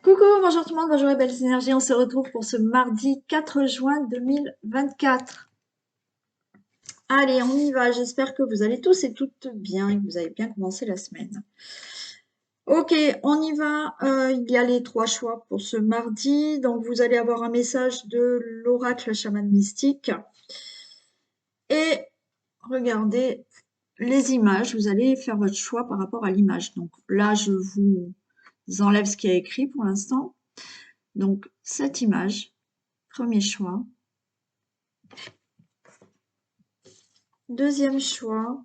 Coucou, bonjour tout le monde, bonjour les belles énergies, on se retrouve pour ce mardi 4 juin 2024. Allez, on y va, j'espère que vous allez tous et toutes bien et que vous avez bien commencé la semaine. Ok, on y va, il y a les 3 choix pour ce mardi, donc vous allez avoir un message de l'oracle chaman mystique et regardez les images, vous allez faire votre choix par rapport à l'image. Donc là, je vous enlève ce qui est écrit pour l'instant. Donc cette image, premier choix. Deuxième choix.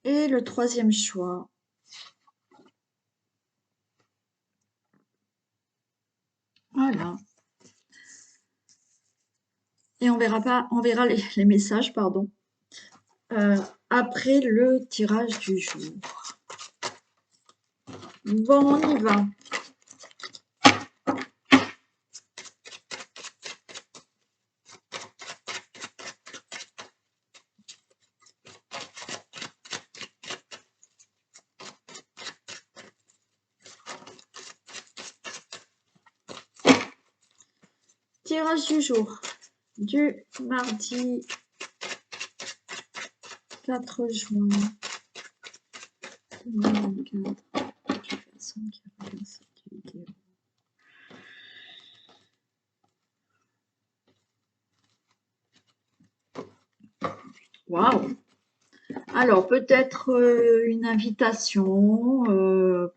Et le troisième choix. Voilà. Et on verra les messages, pardon, après le tirage du jour. Bon, on y va. Tirage du jour du mardi 4 juin 2024. Personne qui regarde cette vidéo. Waouh! Alors, peut-être une invitation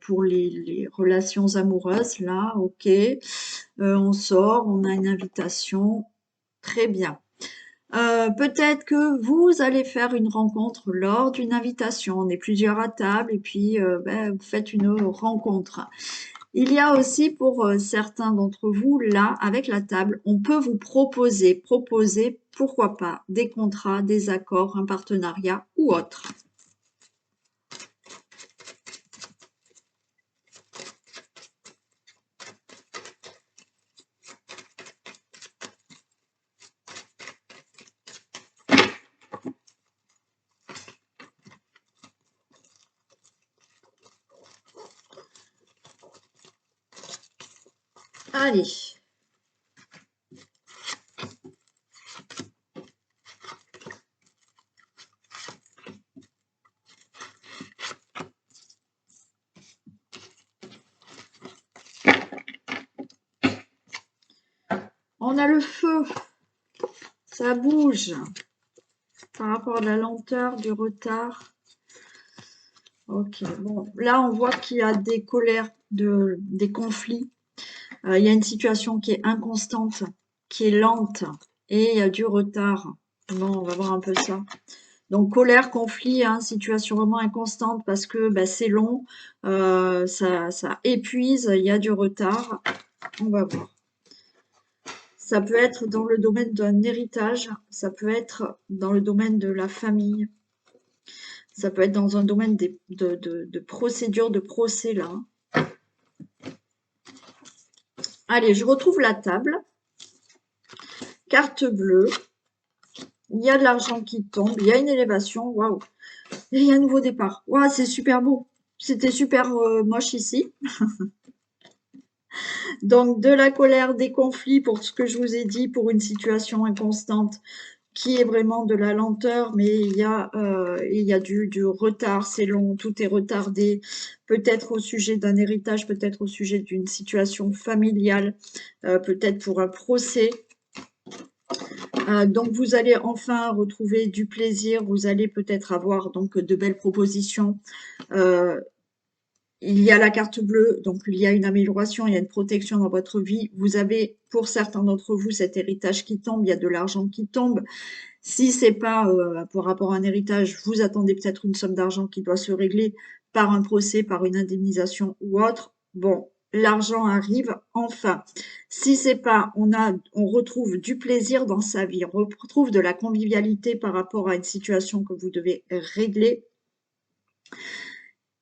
pour les relations amoureuses, là, ok. On sort, on a une invitation, très bien. Peut-être que vous allez faire une rencontre lors d'une invitation. On est plusieurs à table et puis vous faites une rencontre. Il y a aussi pour certains d'entre vous, là, avec la table, on peut vous proposer, pourquoi pas, des contrats, des accords, un partenariat ou autre. Allez. On a le feu. Ça bouge. Par rapport à la lenteur, du retard. Ok, bon, là on voit qu'il y a des colères, des conflits. Il y a une situation qui est inconstante, qui est lente, et il y a du retard. Bon, on va voir un peu ça. Donc colère, conflit, hein, situation vraiment inconstante parce que c'est long, ça épuise, il y a du retard. On va voir. Ça peut être dans le domaine d'un héritage, ça peut être dans le domaine de la famille, ça peut être dans un domaine de procédure, de procès là. Allez, je retrouve la table. Carte bleue. Il y a de l'argent qui tombe. Il y a une élévation. Waouh. Et il y a un nouveau départ. Waouh, c'est super beau. C'était super moche ici. Donc, de la colère, des conflits pour ce que je vous ai dit, pour une situation inconstante qui est vraiment de la lenteur, mais il y a du retard, c'est long, tout est retardé, peut-être au sujet d'un héritage, peut-être au sujet d'une situation familiale, peut-être pour un procès. Donc vous allez enfin retrouver du plaisir, vous allez peut-être avoir donc de belles propositions. Il y a la carte bleue, donc il y a une amélioration, il y a une protection dans votre vie. Vous avez, pour certains d'entre vous, cet héritage qui tombe, il y a de l'argent qui tombe. Si c'est pas par rapport à un héritage, vous attendez peut-être une somme d'argent qui doit se régler par un procès, par une indemnisation ou autre. Bon, l'argent arrive enfin. Si c'est pas, on retrouve du plaisir dans sa vie, on retrouve de la convivialité par rapport à une situation que vous devez régler.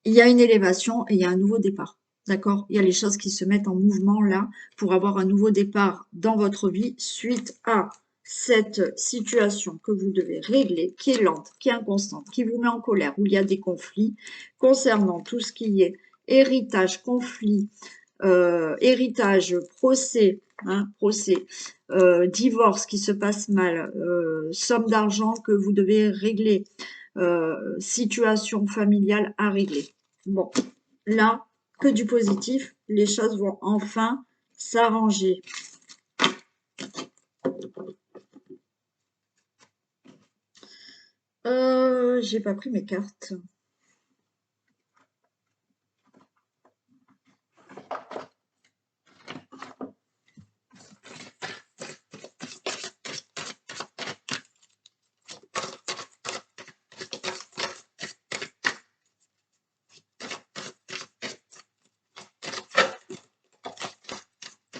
Il y a une élévation et il y a un nouveau départ. D'accord? Il y a les choses qui se mettent en mouvement là pour avoir un nouveau départ dans votre vie suite à cette situation que vous devez régler, qui est lente, qui est inconstante, qui vous met en colère, où il y a des conflits concernant tout ce qui est héritage, conflit, héritage, procès, procès, divorce qui se passe mal, somme d'argent que vous devez régler, situation familiale à régler. Bon, là, que du positif, les choses vont enfin s'arranger. J'ai pas pris mes cartes.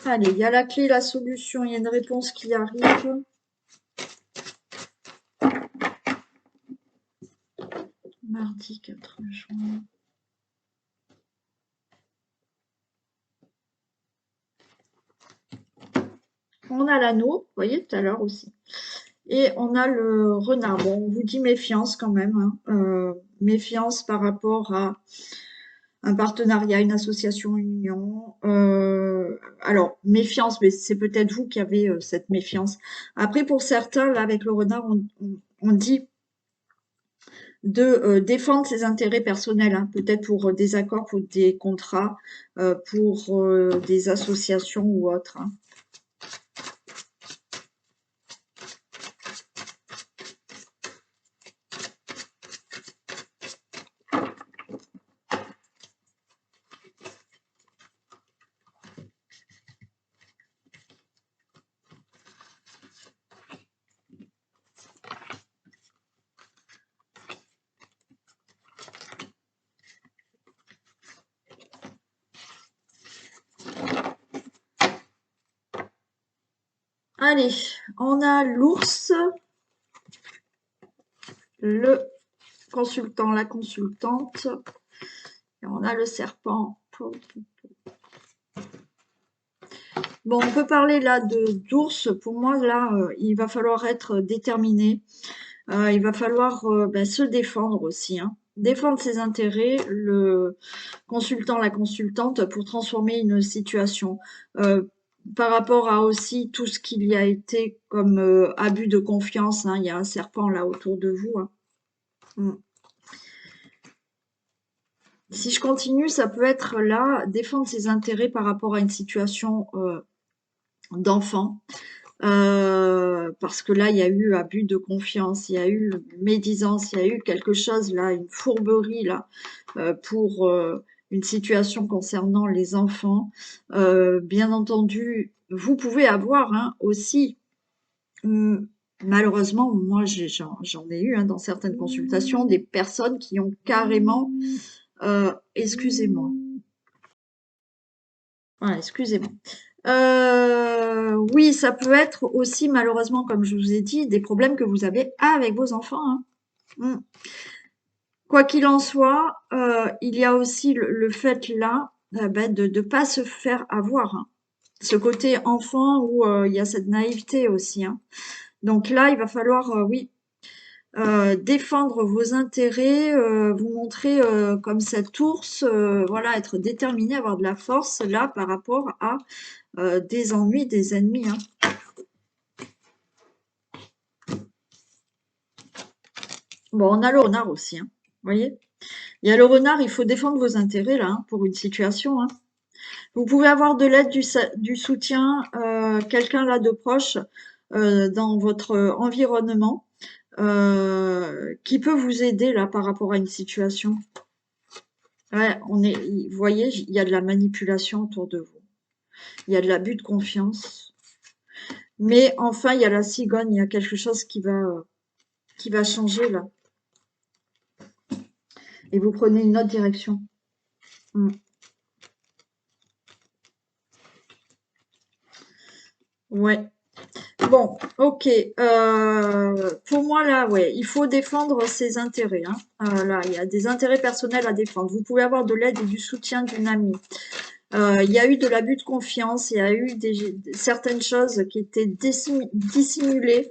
Allez, il y a la clé, la solution, il y a une réponse qui arrive. Mardi 4 juin. On a l'anneau, vous voyez, tout à l'heure aussi. Et on a le renard. Bon, on vous dit méfiance quand même. Méfiance par rapport à un partenariat, une association, une union. Alors, méfiance, mais c'est peut-être vous qui avez cette méfiance. Après, pour certains, là, avec le renard, on dit de défendre ses intérêts personnels, hein, peut-être pour des accords, pour des contrats, pour des associations ou autres. Hein. Allez, on a l'ours, le consultant, la consultante, et on a le serpent. Bon, on peut parler là d'ours. Pour moi, là, il va falloir être déterminé. Il va falloir se défendre aussi. Hein. Défendre ses intérêts, le consultant, la consultante, pour transformer une situation. Par rapport à aussi tout ce qu'il y a été comme abus de confiance. Hein. Il y a un serpent là autour de vous. Hein. Mm. Si je continue, ça peut être là, défendre ses intérêts par rapport à une situation d'enfant. Parce que là, il y a eu abus de confiance, il y a eu médisance, il y a eu quelque chose là, une fourberie là, pour une situation concernant les enfants. Bien entendu, vous pouvez avoir hein, aussi, malheureusement, moi j'en ai eu hein, dans certaines consultations, des personnes qui ont carrément, excusez-moi, voilà, excusez-moi. Oui, ça peut être aussi, malheureusement, comme je vous ai dit, des problèmes que vous avez avec vos enfants. Hein. Mm. Quoi qu'il en soit, il y a aussi le fait là de ne pas se faire avoir. Hein. Ce côté enfant où il y a cette naïveté aussi. Hein. Donc là, il va falloir, oui, défendre vos intérêts, vous montrer comme cet ours, voilà, être déterminé, avoir de la force là par rapport à des ennuis, des ennemis. Hein. Bon, on a le renard aussi, hein. Vous voyez? Il y a le renard, il faut défendre vos intérêts là, hein, pour une situation. Hein. Vous pouvez avoir de l'aide, du soutien, quelqu'un là de proche dans votre environnement qui peut vous aider là par rapport à une situation. Ouais, vous voyez, il y a de la manipulation autour de vous. Il y a de l'abus de confiance. Mais enfin, il y a la cigogne, il y a quelque chose qui va changer là. Et vous prenez une autre direction. Mm. Ouais. Bon, ok. Pour moi, là, ouais, il faut défendre ses intérêts. Hein. Là, il y a des intérêts personnels à défendre. Vous pouvez avoir de l'aide et du soutien d'une amie. Il y a eu de l'abus de confiance, il y a eu certaines choses qui étaient dissimulées,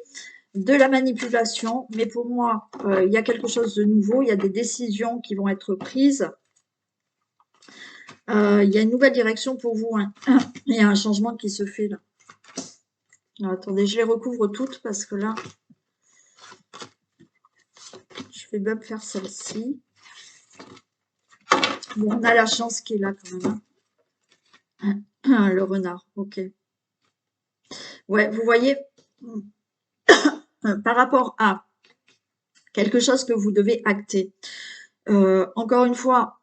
de la manipulation, mais pour moi, il y a quelque chose de nouveau, il y a des décisions qui vont être prises, il y a une nouvelle direction pour vous, hein. Il y a un changement qui se fait là. Alors, attendez, je les recouvre toutes parce que là, je vais même faire celle-ci. Bon, on a la chance qui est là quand même, hein. Le renard, ok. Ouais, vous voyez, par rapport à quelque chose que vous devez acter. Encore une fois,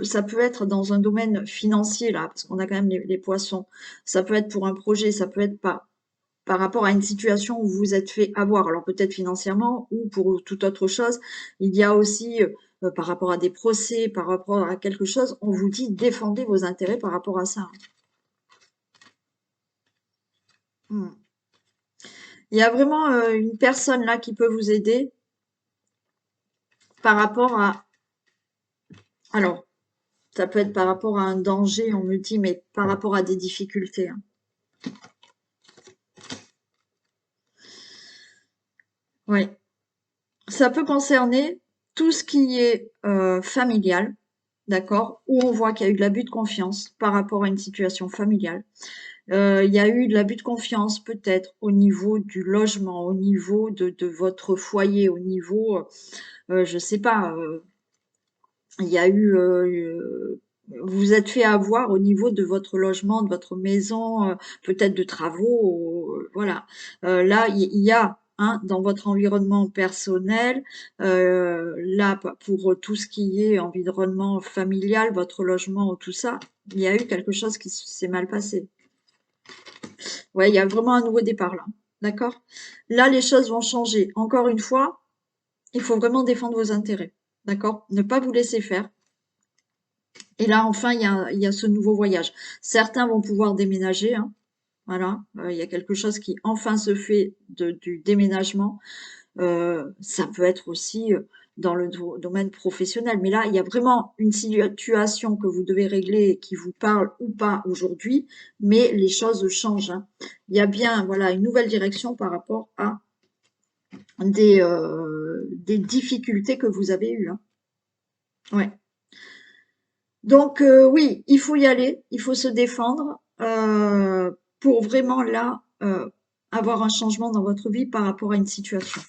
ça peut être dans un domaine financier là, parce qu'on a quand même les poissons. Ça peut être pour un projet, ça peut être par rapport à une situation où vous vous êtes fait avoir, alors peut-être financièrement ou pour toute autre chose. Il y a aussi par rapport à des procès, par rapport à quelque chose, on vous dit défendez vos intérêts par rapport à ça. Hmm. Il y a vraiment une personne là qui peut vous aider par rapport à... Alors, ça peut être par rapport à un danger, on me dit, mais par rapport à des difficultés, hein. Oui. Ça peut concerner tout ce qui est familial, d'accord, où on voit qu'il y a eu de l'abus de confiance par rapport à une situation familiale. Il y a eu de l'abus de confiance peut-être au niveau du logement, au niveau de votre foyer, au niveau, je sais pas, il y a eu, vous vous êtes fait avoir au niveau de votre logement, de votre maison, peut-être de travaux, voilà. Là, il y a, hein, dans votre environnement personnel, là, pour tout ce qui est environnement familial, votre logement, tout ça, il y a eu quelque chose qui s'est mal passé. Ouais, il y a vraiment un nouveau départ là, d'accord? Là, les choses vont changer. Encore une fois, il faut vraiment défendre vos intérêts, d'accord? Ne pas vous laisser faire. Et là, enfin, il y a ce nouveau voyage. Certains vont pouvoir déménager, hein, voilà. Il y a quelque chose qui enfin se fait du déménagement. Ça peut être aussi dans le domaine professionnel. Mais là, il y a vraiment une situation que vous devez régler et qui vous parle ou pas aujourd'hui, mais les choses changent, hein. Il y a bien, voilà, une nouvelle direction par rapport à des difficultés que vous avez eues, hein. Ouais. Donc oui, il faut y aller, il faut se défendre pour vraiment là avoir un changement dans votre vie par rapport à une situation.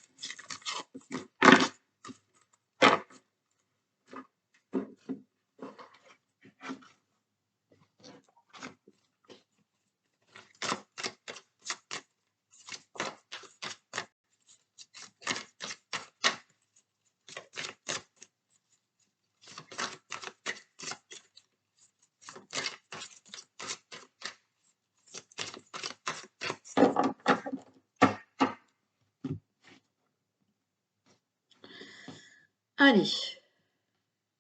Allez,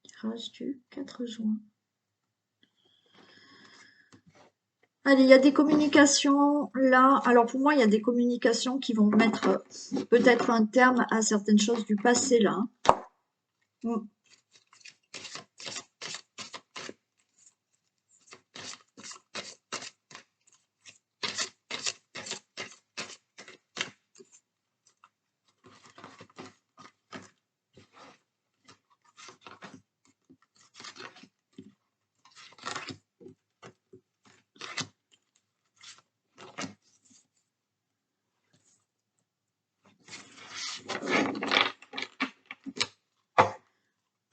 tirage du 4 juin. Allez, il y a des communications là. Alors pour moi, il y a des communications qui vont mettre peut-être un terme à certaines choses du passé là. Mm.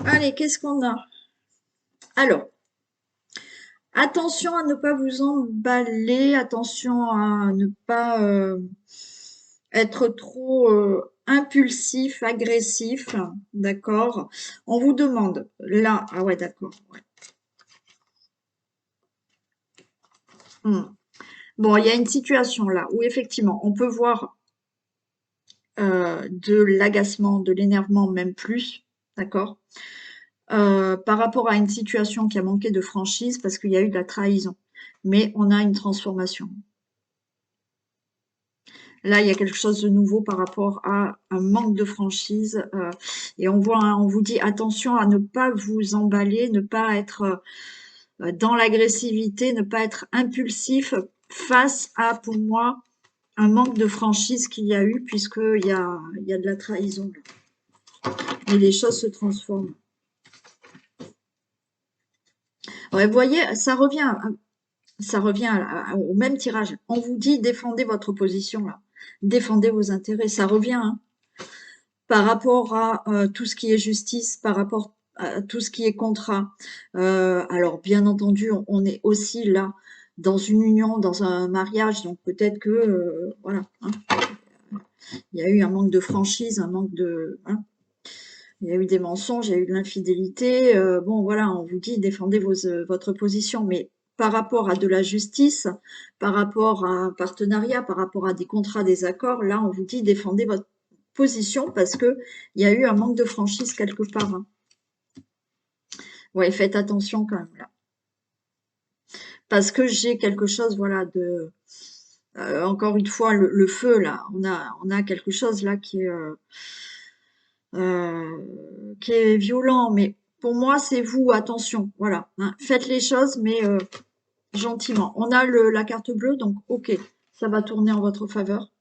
Allez, qu'est-ce qu'on a? Alors, attention à ne pas vous emballer, attention à ne pas être trop impulsif, agressif, d'accord? On vous demande là, ah ouais, d'accord. Ouais. Bon, il y a une situation là où effectivement on peut voir de l'agacement, de l'énervement, même plus, d'accord? Par rapport à une situation qui a manqué de franchise parce qu'il y a eu de la trahison. Mais on a une transformation. Là, il y a quelque chose de nouveau par rapport à un manque de franchise. Et on voit, hein, on vous dit attention à ne pas vous emballer, ne pas être dans l'agressivité, ne pas être impulsif face à, pour moi, un manque de franchise qu'il y a eu, il y a de la trahison. Et les choses se transforment. Ouais, vous voyez, ça revient au même tirage. On vous dit défendez votre position là, défendez vos intérêts. Ça revient hein, par rapport à tout ce qui est justice, par rapport à tout ce qui est contrat. Alors bien entendu, on est aussi là dans une union, dans un mariage, donc peut-être que voilà, hein, il y a eu un manque de franchise, un manque de, hein, il y a eu des mensonges, il y a eu de l'infidélité. Bon, voilà, on vous dit défendez votre position, mais par rapport à de la justice, par rapport à un partenariat, par rapport à des contrats, des accords, là, on vous dit défendez votre position parce que il y a eu un manque de franchise quelque part. Hein. Ouais, faites attention quand même là, parce que j'ai quelque chose, voilà, de encore une fois le feu là, on a quelque chose là qui est violent, mais pour moi, c'est vous, attention, voilà. Hein. Faites les choses, mais gentiment. On a la carte bleue, donc ok, ça va tourner en votre faveur.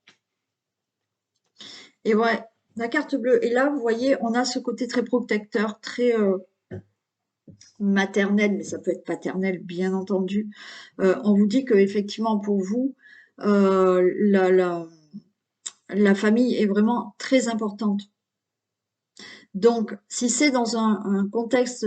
Et ouais, la carte bleue. Et là, vous voyez, on a ce côté très protecteur, très maternel, mais ça peut être paternel, bien entendu. On vous dit que effectivement, pour vous, la famille est vraiment très importante. Donc, si c'est dans un contexte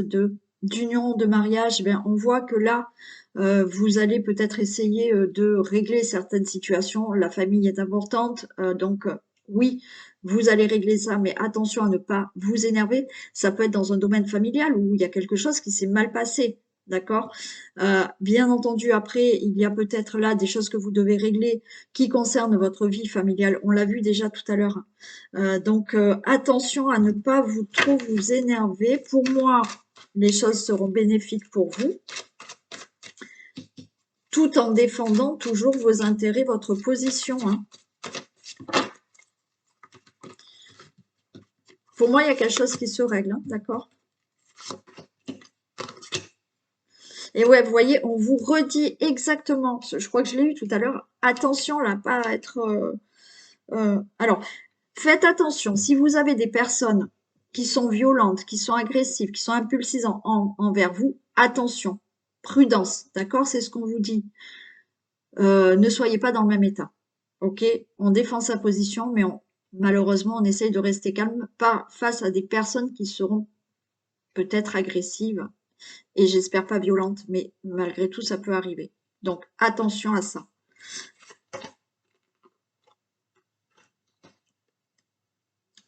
d'union, de mariage, ben, on voit que là, vous allez peut-être essayer de régler certaines situations. La famille est importante, donc oui, vous allez régler ça, mais attention à ne pas vous énerver. Ça peut être dans un domaine familial où il y a quelque chose qui s'est mal passé. D'accord? Bien entendu, après, il y a peut-être là des choses que vous devez régler qui concernent votre vie familiale. On l'a vu déjà tout à l'heure. Donc, attention à ne pas trop vous énerver. Pour moi, les choses seront bénéfiques pour vous, tout en défendant toujours vos intérêts, votre position. Hein. Pour moi, il y a quelque chose qui se règle, hein, d'accord? Et ouais, vous voyez, on vous redit exactement, je crois que je l'ai eu tout à l'heure, attention là, pas à être... alors, faites attention, si vous avez des personnes qui sont violentes, qui sont agressives, qui sont impulsives envers vous, attention, prudence, d'accord? C'est ce qu'on vous dit. Ne soyez pas dans le même état. Ok, on défend sa position, mais malheureusement, on essaye de rester calme pas face à des personnes qui seront peut-être agressives et j'espère pas violentes, mais malgré tout, ça peut arriver. Donc, attention à ça.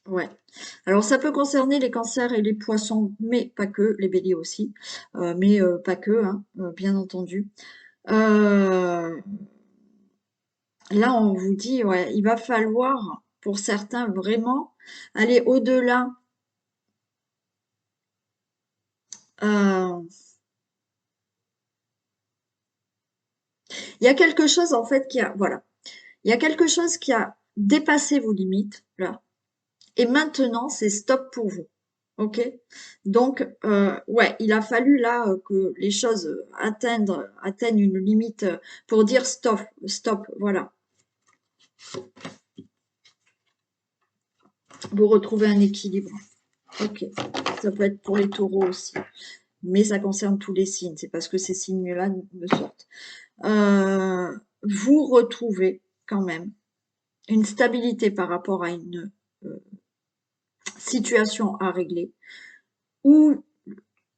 Ouais. Alors, ça peut concerner les cancers et les poissons, mais pas que, les béliers aussi, mais pas que, hein, bien entendu. Euh, Là, on vous dit, ouais, il va falloir, pour certains, vraiment aller au-delà. Euh, il y a quelque chose, en fait, voilà, il y a quelque chose qui a dépassé vos limites, là, et maintenant, c'est stop pour vous. Ok? Donc, ouais, il a fallu là que les choses atteignent une limite pour dire stop, stop, voilà. Vous retrouvez un équilibre. Ok. Ça peut être pour les taureaux aussi. Mais ça concerne tous les signes. C'est parce que ces signes-là me sortent. Vous retrouvez quand même une stabilité par rapport à une situation à régler ou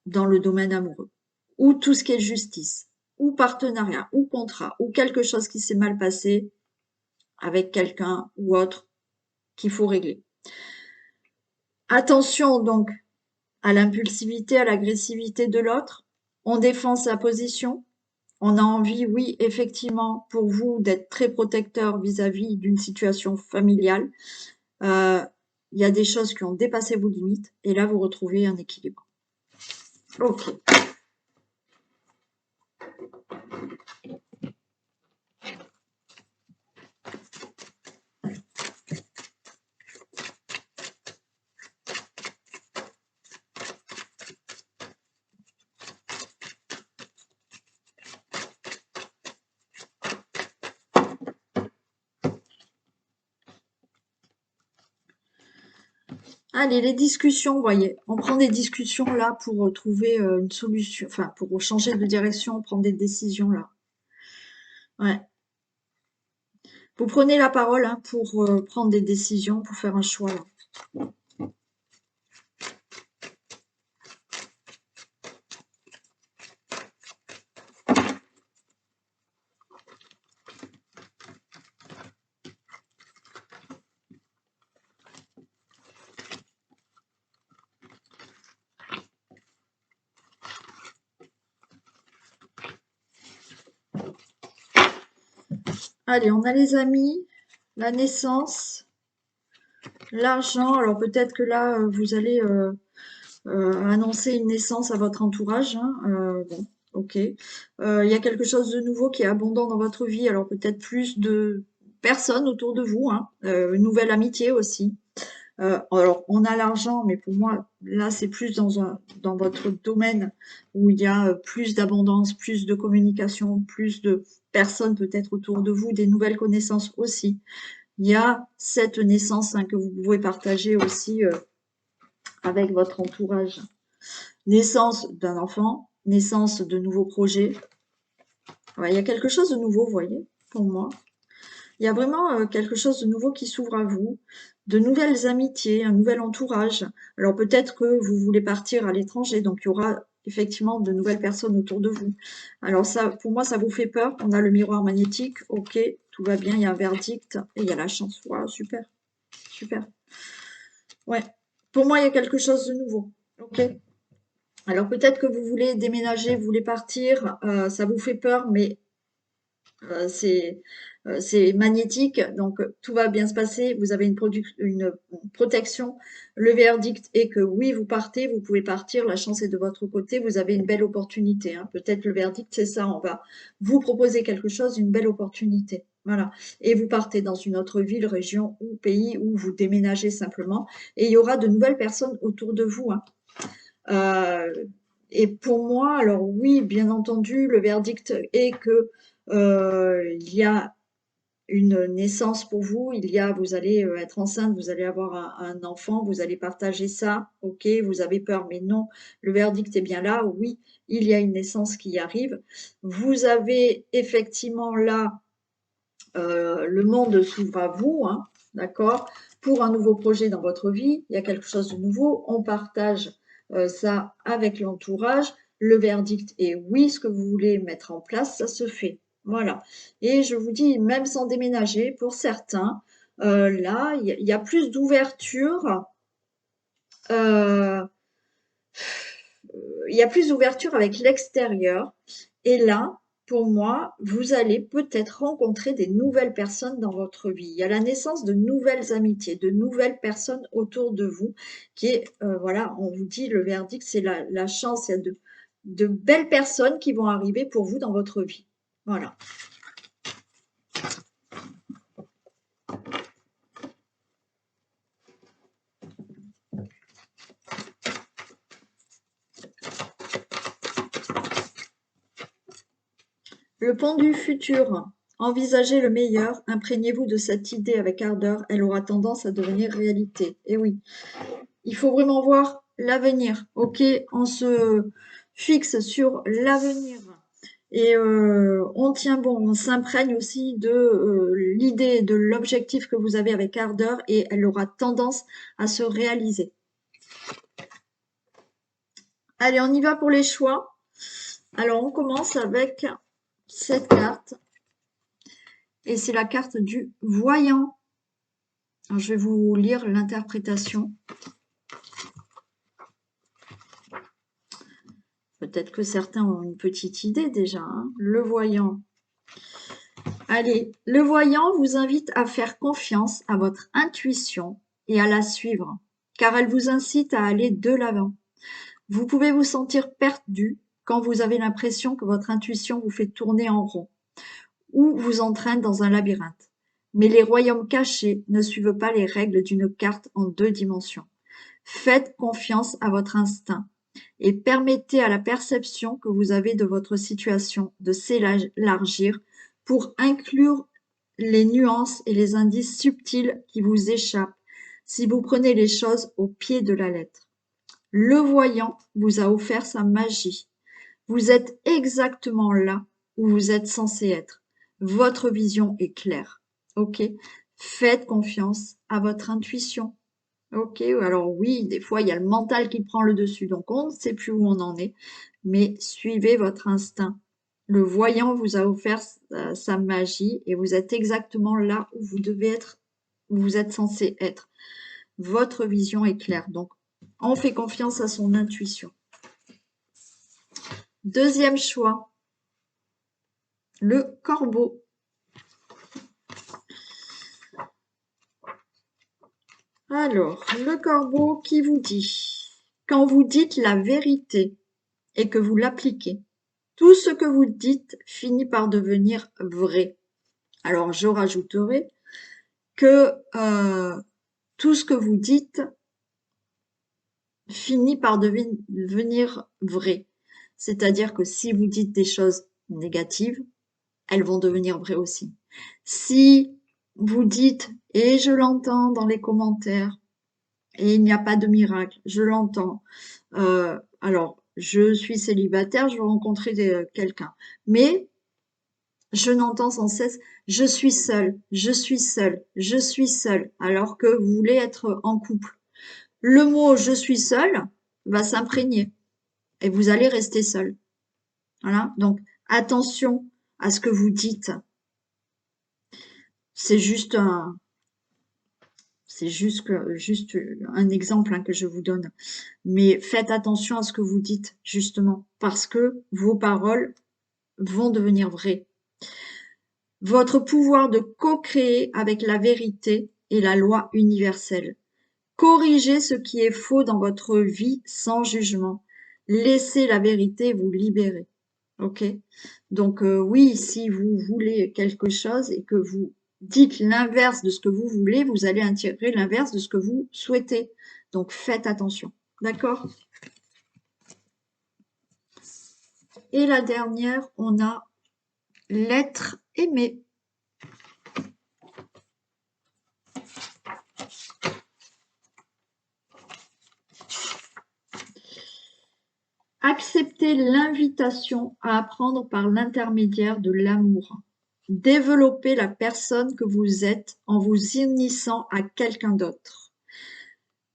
dans le domaine amoureux ou tout ce qui est justice ou partenariat ou contrat ou quelque chose qui s'est mal passé avec quelqu'un ou autre qu'il faut régler. Attention donc à l'impulsivité, à l'agressivité de l'autre. On défend sa position. On a envie, oui, effectivement, pour vous, d'être très protecteur vis-à-vis d'une situation familiale. Il y a des choses qui ont dépassé vos limites et là, vous retrouvez un équilibre. Ok. Allez, les discussions, vous voyez, on prend des discussions là pour trouver une solution, enfin pour changer de direction, prendre des décisions là. Ouais. Vous prenez la parole hein, pour prendre des décisions, pour faire un choix là. Allez, on a les amis, la naissance, l'argent. Alors peut-être que là, vous allez annoncer une naissance à votre entourage. Hein, bon, ok. Il y a quelque chose de nouveau qui est abondant dans votre vie. Alors peut-être plus de personnes autour de vous. Hein, une nouvelle amitié aussi. Alors, on a l'argent, mais pour moi, là, c'est plus dans votre domaine où il y a plus d'abondance, plus de communication, plus de personnes peut-être autour de vous, des nouvelles connaissances aussi. Il y a cette naissance hein, que vous pouvez partager aussi avec votre entourage. Naissance d'un enfant, naissance de nouveaux projets. Ouais, il y a quelque chose de nouveau, vous voyez, pour moi. Il y a vraiment quelque chose de nouveau qui s'ouvre à vous, de nouvelles amitiés, un nouvel entourage. Alors peut-être que vous voulez partir à l'étranger, donc il y aura effectivement de nouvelles personnes autour de vous. Alors ça, pour moi, ça vous fait peur. On a le miroir magnétique, ok, tout va bien, il y a un verdict et il y a la chance. Wow, super, super. Ouais, pour moi, il y a quelque chose de nouveau, ok. Alors peut-être que vous voulez déménager, vous voulez partir, ça vous fait peur, mais c'est magnétique, donc tout va bien se passer. Vous avez une protection. Le verdict est que oui, vous partez, vous pouvez partir. La chance est de votre côté. Vous avez une belle opportunité. Hein. Peut-être le verdict, c'est ça. On va vous proposer quelque chose, une belle opportunité. Voilà. Et vous partez dans une autre ville, région ou pays où vous déménagez simplement. Et il y aura de nouvelles personnes autour de vous. Hein. Et pour moi, alors oui, bien entendu, le verdict est que il y a une naissance pour vous, vous allez être enceinte, vous allez avoir un enfant, vous allez partager ça, ok, vous avez peur, mais non, le verdict est bien là, oui, il y a une naissance qui arrive. Vous avez effectivement là, le monde s'ouvre à vous, hein, d'accord, pour un nouveau projet dans votre vie, il y a quelque chose de nouveau, on partage ça avec l'entourage, le verdict est oui, ce que vous voulez mettre en place, ça se fait. Voilà. Et je vous dis, même sans déménager, pour certains, là, il y a plus d'ouverture. euh, il y a plus d'ouverture avec l'extérieur. Et là, pour moi, vous allez peut-être rencontrer des nouvelles personnes dans votre vie. Il y a la naissance de nouvelles amitiés, de nouvelles personnes autour de vous qui est, voilà, on vous dit le verdict, c'est la chance. Il y a de belles personnes qui vont arriver pour vous dans votre vie. Voilà. Le pont du futur. Envisagez le meilleur, imprégnez-vous de cette idée avec ardeur, elle aura tendance à devenir réalité. Et oui, il faut vraiment voir l'avenir. Ok, on se fixe sur l'avenir et on tient bon, on s'imprègne aussi de l'idée, de l'objectif que vous avez avec ardeur et elle aura tendance à se réaliser. Allez, on y va pour les choix. Alors, on commence avec cette carte et c'est la carte du voyant. Alors, je vais vous lire l'interprétation. Peut-être que certains ont une petite idée déjà. Hein. Le voyant. Allez, le voyant vous invite à faire confiance à votre intuition et à la suivre, car elle vous incite à aller de l'avant. Vous pouvez vous sentir perdu quand vous avez l'impression que votre intuition vous fait tourner en rond ou vous entraîne dans un labyrinthe. Mais les royaumes cachés ne suivent pas les règles d'une carte en 2 dimensions. Faites confiance à votre instinct et permettez à la perception que vous avez de votre situation de s'élargir pour inclure les nuances et les indices subtils qui vous échappent. si vous prenez les choses au pied de la lettre. Le voyant vous a offert sa magie. Vous êtes exactement là où vous êtes censé être. Votre vision est claire. Ok? Faites confiance à votre intuition. Ok? Alors oui, des fois, il y a le mental qui prend le dessus, donc on ne sait plus où on en est, mais suivez votre instinct. Le voyant vous a offert sa magie et vous êtes exactement là où vous devez être, où vous êtes censé être. Votre vision est claire, donc on fait confiance à son intuition. Deuxième choix, le corbeau. Alors, le corbeau qui vous dit, quand vous dites la vérité et que vous l'appliquez, tout ce que vous dites finit par devenir vrai. Alors, je rajouterai que tout ce que vous dites finit par devenir vrai. C'est-à-dire que si vous dites des choses négatives, elles vont devenir vraies aussi. Si vous dites, et je l'entends dans les commentaires, et il n'y a pas de miracle, je l'entends. Alors, je suis célibataire, je veux rencontrer quelqu'un. Mais je n'entends sans cesse, je suis seule, je suis seule, je suis seule, alors que vous voulez être en couple. Le mot je suis seule va s'imprégner et vous allez rester seul. Voilà. Donc, attention à ce que vous dites. C'est juste juste un exemple hein, que je vous donne. Mais faites attention à ce que vous dites, justement, parce que vos paroles vont devenir vraies. Votre pouvoir de co-créer avec la vérité et la loi universelle. Corrigez ce qui est faux dans votre vie sans jugement. Laissez la vérité vous libérer. Ok? Donc oui, si vous voulez quelque chose et que vous dites l'inverse de ce que vous voulez, vous allez attirer l'inverse de ce que vous souhaitez. Donc faites attention. D'accord? Et la dernière, on a l'être aimé. Acceptez l'invitation à apprendre par l'intermédiaire de l'amour. Développez la personne que vous êtes en vous unissant à quelqu'un d'autre.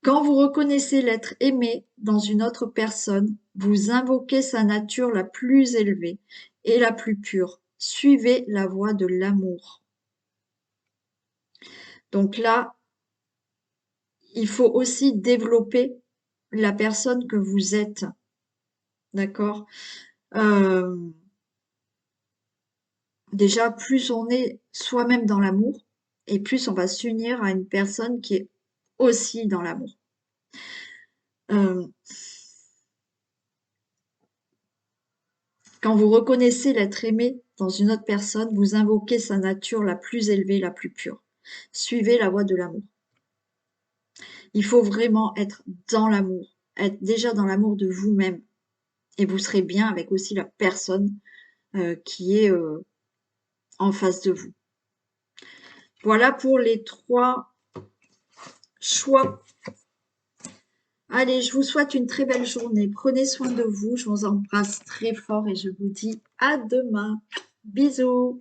Quand vous reconnaissez l'être aimé dans une autre personne, vous invoquez sa nature la plus élevée et la plus pure. Suivez la voie de l'amour. Donc là, il faut aussi développer la personne que vous êtes. D'accord? Déjà, plus on est soi-même dans l'amour, et plus on va s'unir à une personne qui est aussi dans l'amour. Quand vous reconnaissez l'être aimé dans une autre personne, vous invoquez sa nature la plus élevée, la plus pure. Suivez la voie de l'amour. Il faut vraiment être dans l'amour, être déjà dans l'amour de vous-même. Et vous serez bien avec aussi la personne qui est en face de vous. Voilà pour les 3 choix. Allez, je vous souhaite une très belle journée. Prenez soin de vous. Je vous embrasse très fort et je vous dis à demain. Bisous.